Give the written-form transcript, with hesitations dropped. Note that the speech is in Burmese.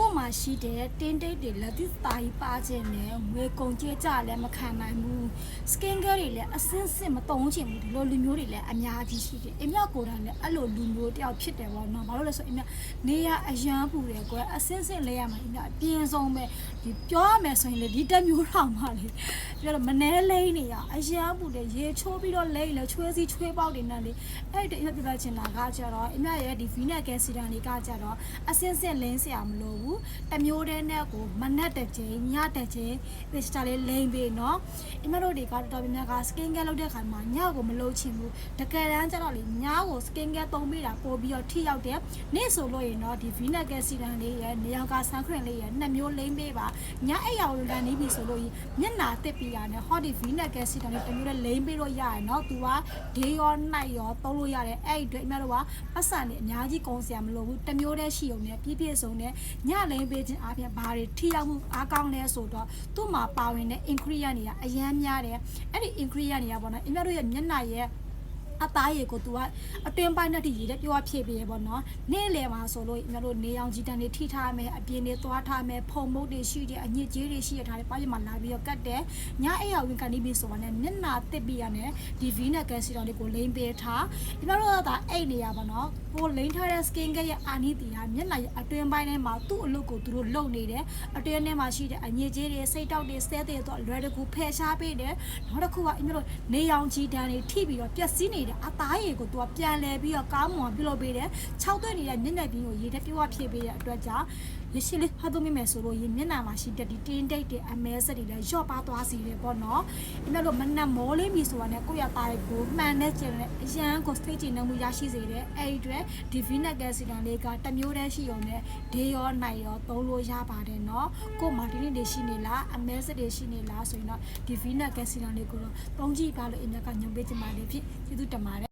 ကိုမှရှိတဲ့တင်းတိတ်တွေလက်သစ်သားကြီးပါခြင်းနဲ့ငွေကုန်ကြေးကြလည်းမခံနိုင်ဘူး skin care တွေလည်းအစင်းစစ်မတုံးချင်ဘူးဒီလိုလူမျိုးတွေလည်းအများကြီးရှိတယ်အိမ်မြောက်ကိုယ်တိုင်လည်းအဲ့လိုလူမျိုးတယောက်ဖြစ်တယ်ပေါ့နော်ဘာလို့လဲဆိုအိမ်မြောက်နေရအရန်ပူတယ်ကွယ်အစင်းစစ်လဲရမှာအိမ်မြောက်အပြင်းဆုံးပဲဒီပြောရမယ်ဆိုရင်လေဒီတက်မျိုးထောင်ပါလေပြောတော့မနှဲလိမ့်နေရအရန်ပူတယ်ရေချိုးပြီးတော့လိမ့်လေချွေးစီချွေးပေါက်တွေနဲ့လေအဲ့ဒီအိမ်မြောက်ပြပြချင်တာကကြတော့အိမ်မြောက်ရဲ့ဒီ V-neck care serum တွေကကြတော့အစင်းစစ်လင်းစရာမလိုဘူးတမျိုးတည်းနဲ့ကိုမနက်တဲ့ချိန်ညတဲ့ချိန်ဒီစတာလေးလိမ့်ပေးနော်အမတို့တွေကတော်တော်များများက skin care လုပ်တဲ့ခါမှာညကိုမလုပ်ချင်ဘူးတကယ်တမ်းကျတော့လေညကို skin care သုံးပေးတာပို့ပြီးတော့ထိရောက်တယ်နေ့ဆိုလို့ရင်တော့ဒီ V-neck care serum လေးရဲ့နေရောင်က sunscreen လေးရဲ့နှစ်မျိုးလိမ့်ပေးပါညအိပ်ရောင်လန်နေပြီဆိုလို့ရင်မျက်နာတစ်ပြီးရတယ်ဟောဒီ V-neck care serum လေးတမျိုးလေးလိမ့်ပေးလို့ရရနော်သူက day ရော night ရောသုံးလို့ရတယ်အဲ့ဒီအတွက်အမတို့ကပတ်စံနေအများကြီးကုန်စရာမလိုဘူးတမျိုးတည်းရှိုံနဲ့ပြည့်ပြည့်စုံနဲ့ညလိမ့်ပေးခြင်းအပြင်ဘာတွေထိရောက်မှုအားကောင်းလဲဆိုတော့သူ့မှာပါဝင်တဲ့ ingredient တွေကအများများတယ်အဲ့ဒီ ingredient တွေကပေါ့နော်အင်မတို့ရဲ့မျက်နှာရဲ့အသားရည်ကိုသူကအတွင်းပိုင်းနဲ့ထိရည်တဲ့ပြောဖြည့်ပေးရပေါ့နော်နေ့လယ်မှာဆိုလို့အမတို့နေအောင်ကြီးတန်းတွေထိထားမယ်အပြင်တွေသွားထားမယ်ဖုံမုတ်တွေရှိတယ်အညစ်အကြေးတွေရှိရထားတယ်ပါရမှာလာပြီးတော့ကတ်တယ်ညအိပ်ရောက်ဝင်ကနေပြီးဆိုတော့မျက်နှာတစ်ပြီးရတယ်ဒီ V-neck care serum လေးကိုလိမ့်ပေးထားအမတို့ကအိတ်နေရပါနော်ကိုလိမ့်ထားတဲ့ skin care ရဲ့အာနိသီဟာမျက်နှာရဲ့အတွင်းပိုင်းထဲမှာသူ့အလုပ်ကိုသူတို့လုပ်နေတယ်အတွင်းထဲမှာရှိတဲ့အညစ်အကြေးတွေစိတ်တောက်တွေဆဲတွေတော့လွယ်တကူဖယ်ရှားပေးတယ်နောက်တစ်ခုကအမတို့နေအောင်ကြီးတန်းတွေထိပြီးတော့ပျက်စီးနေအသားရည်ကိုသူကပြန်လဲပြီးတော့ကောင်းမွန်ပြုလုပ်ပေးတယ်6သွင်းနေတဲ့မျက်နှာပြင်ကိုရေတက်ပြဝဖြည့်ပေးတဲ့အတွက်ကြောင့်ရရှိလေးဟာသုံးမိမယ်ဆိုလို့ရေမျက်နှာမှာရှိတဲ့ဒီတင်းတိတ်တွေအမဲဆက်တွေလည်းလျှော့ပါသွားစီတယ်ပေါ့နော်အဲ့တော့မနက်မောလေးပြီဆိုတာနဲ့ကိုယ့်ရသားကိုမှန်တဲ့ကျင်တဲ့အရန်ကို stage နှမှုရရှိစေတယ်အဲ့ဒီအတွက်ဒီ V-neck care serum လေးကတမျိုးတည်းရှိုံနဲ့ day ရော night ရောသုံးလို့ရပါတယ်နော်ကို့မှာဒီနေ့တွေရှိနေလားအမဲဆက်တွေရှိနေလားဆိုရင်တော့ဒီ V-neck care serum လေးကိုတော့သုံးကြည့်ပါလို့အင်မြတ်ကညွှန်ပေးချင်ပါတယ်ဖြစ်ကျေးဇူးတင်ပါတယ်